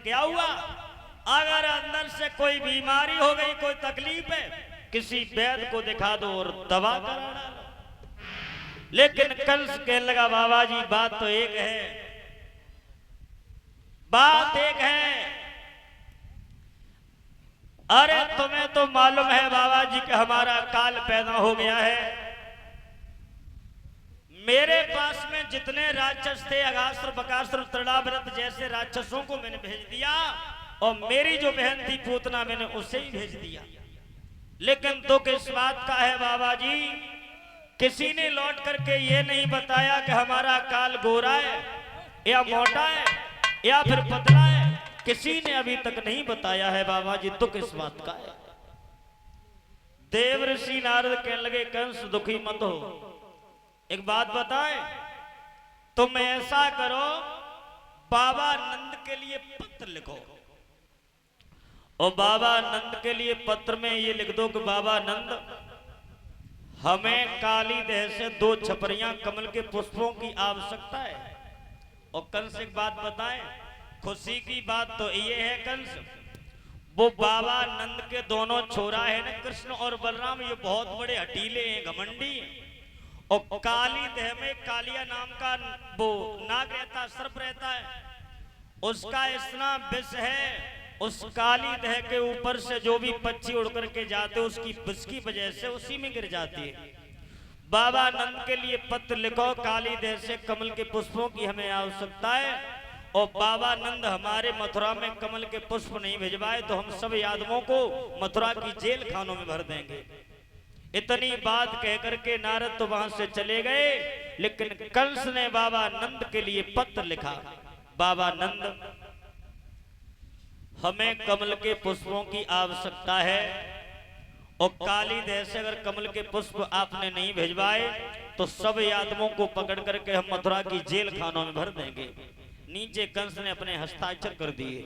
क्या हुआ? अगर अंदर से कोई बीमारी हो गई, कोई तकलीफ है, किसी वैद्य को दिखा दो और दवा करा डालो। लेकिन कंस कहने लगा बाबा जी बात तो एक है, बात एक है। अरे तुम्हें तो मालूम है बाबा जी कि हमारा काल पैदा हो गया है। मेरे पास में जितने राक्षस थे, अगासुर बकासुर तृणाव्रत जैसे राक्षसों को मैंने भेज दिया, और मेरी जो बहन थी पूतना मैंने उसे ही भेज दिया। लेकिन दुख इस बात का है बाबा जी, किसी ने लौट करके ये नहीं बताया कि हमारा काल गोरा है या मोटा है या फिर पतला है। किसी ने अभी तक नहीं बताया है बाबा जी, दुख इस बात का है। देव ऋषि नारद कहने लगे कंस दुखी मत हो, एक बात बताएं, तुम ऐसा करो बाबा नंद के लिए पत्र लिखो, और बाबा नंद के लिए पत्र में ये लिख दो कि बाबा नंद हमें काली देह से 2 छपरियां कमल के पुष्पों की आवश्यकता है। और कंस एक बात बताएं, खुशी की बात तो ये है कंस, वो बाबा नंद के दोनों छोरा है ना कृष्ण और बलराम, ये बहुत बड़े हटीले हैं, घमंडी हैं। और काली देह में कालिया नाम का वो नाग रहता, सर्प रहता है, उसका इतना विष है, उस काली देह के ऊपर से जो भी पक्षी उड़ करके जाते उसकी विष की वजह से उसी में गिर जाती है। बाबा नंद के लिए पत्र लिखो, काली देह से कमल के पुष्पों की हमें आवश्यकता है, और बाबा नंद हमारे मथुरा में कमल के पुष्प नहीं भिजवाए तो हम सब यादवों को मथुरा की जेल खानों में भर देंगे। इतनी बात कह करके नारद तो वहां से चले गए, लेकिन कंस ने बाबा नंद के लिए पत्र लिखा, बाबा नंद हमें कमल के पुष्पों की आवश्यकता है, और काली देह से अगर कमल के पुष्प आपने नहीं भिजवाए तो सब यादवों को पकड़ करके हम मथुरा की जेल खानों में भर देंगे। नीचे कंस ने अपने हस्ताक्षर कर दिए,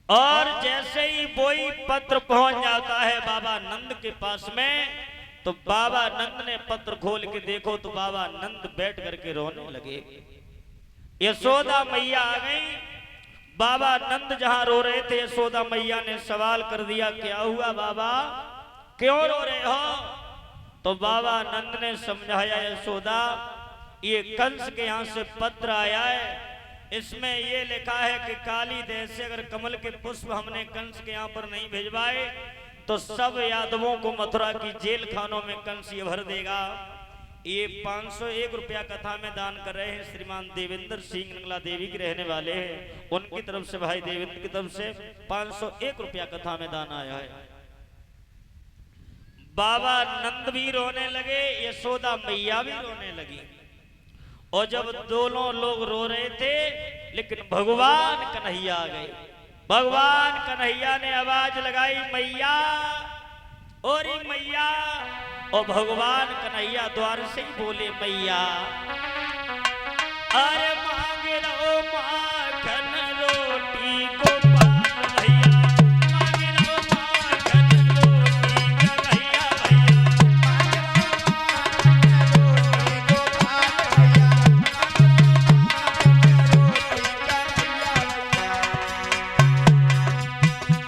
और जैसे ही वही पत्र पहुंच जाता है बाबा नंद के पास में, तो बाबा नंद ने पत्र खोल के देखो तो बाबा नंद बैठ करके रोने लगे। यशोदा मैया आ गई, बाबा नंद जहां रो रहे थे यशोदा मैया ने सवाल कर दिया क्या हुआ बाबा, क्यों रो रहे हो? तो बाबा नंद ने समझाया यशोदा ये कंस के यहां से पत्र आया है, इसमें ये लिखा है कि काली देह से अगर कमल के पुष्प हमने कंस के यहाँ पर नहीं भिजवाए तो सब यादवों को मथुरा की जेल खानों में कंस ये भर देगा। ये 501 रुपया कथा में दान कर रहे हैं श्रीमान देवेंद्र सिंह, नंगला देवी के रहने वाले हैं, उनकी तरफ से भाई देवेंद्र की तरफ से 501 रुपया कथा में दान आया है। बाबा नंद भी रोने लगे, यशोदा मैया भी रोने लगी, और जब दोनों लोग रो रहे थे लेकिन भगवान कन्हैया आ गए। भगवान कन्हैया ने आवाज लगाई मैया, और मैया, और भगवान कन्हैया द्वार से ही बोले मैया, अरे मांग लो माखन रोटी गोपाल भैया, मांग लो माखन रोटी कन्हैया भैया।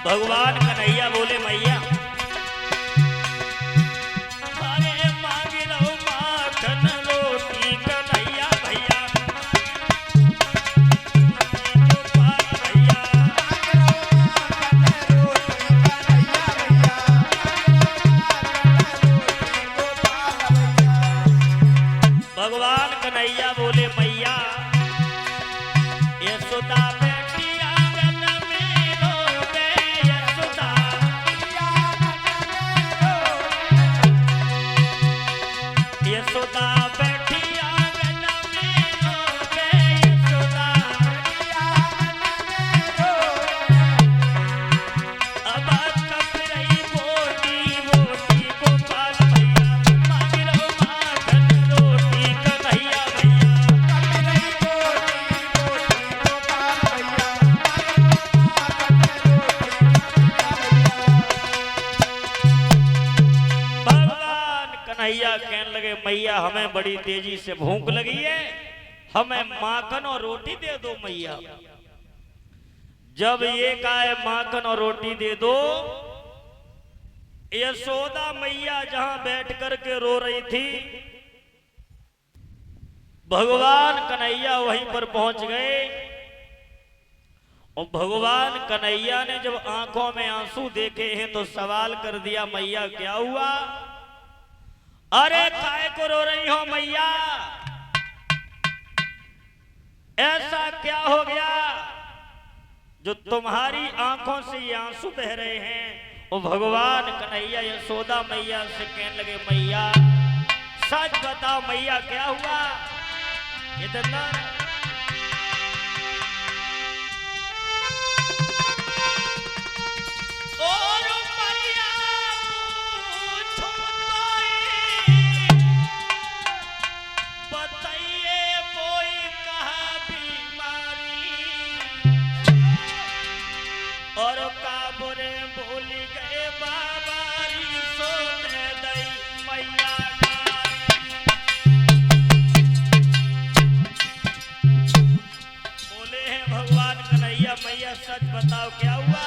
भगवान कन्हैया बोले मैया, भगवान कन्हैया बोले मैया, यशोदा बैठी आंगन में रोवे, यशोदा यशोदा बैठी आंगन में रोवे, यशोदा अब कब रही बोटी बोटी गोपाल भैया, मांग लो माखन रोटी कन्हैया भैया, भगवान कन्हैया कहने लगे मैया हमें बड़ी तेजी से भूख लगी है, हमें माखन और रोटी दे दो मैया। जब ये कहा माखन और रोटी दे दो, यशोदा मैया जहां बैठ करके रो रही थी, भगवान कन्हैया वहीं पर पहुंच गए। और भगवान कन्हैया ने जब आंखों में आंसू देखे हैं तो सवाल कर दिया, मैया क्या हुआ? अरे काहे को रो रही हो मैया? ऐसा क्या हो गया जो तुम्हारी आंखों से ये आंसू बह रहे हैं? और भगवान कन्हैया यशोदा मैया से कहने लगे, मैया सच बताओ मैया क्या हुआ? इतना और मैया पूछो बताइए कोई कहा बीमारी, और का बोरे भूल गए बाबारी सो दे दई मैया। भगवान कन्हैया मैया सच बताओ क्या हुआ?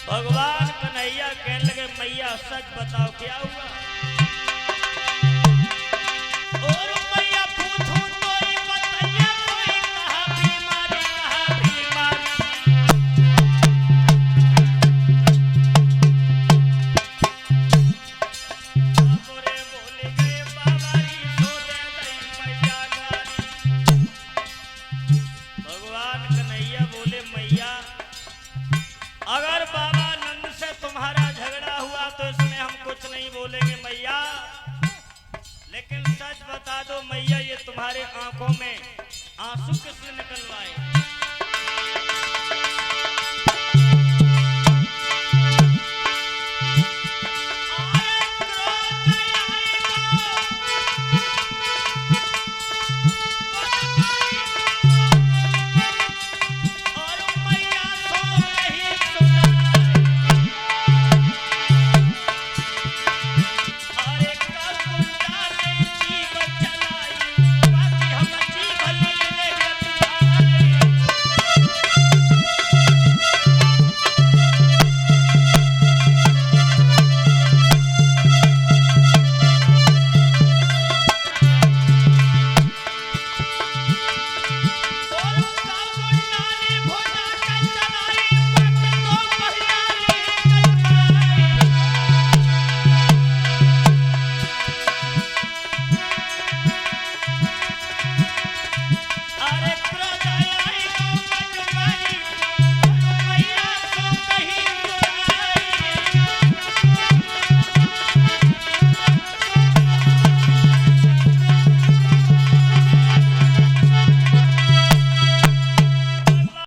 भगवान कन्हैया कहने लगे, मैया सच बताओ क्या हुआ? और मैया पूछूं तो ही बताइए कोई कहा बीमारी, कहा बीमारी। अगर बाबा नंद से तुम्हारा झगड़ा हुआ तो इसमें हम कुछ नहीं बोलेंगे मैया, लेकिन सच बता दो मैया, ये तुम्हारे आंखों में आंसू किसने निकलवाए?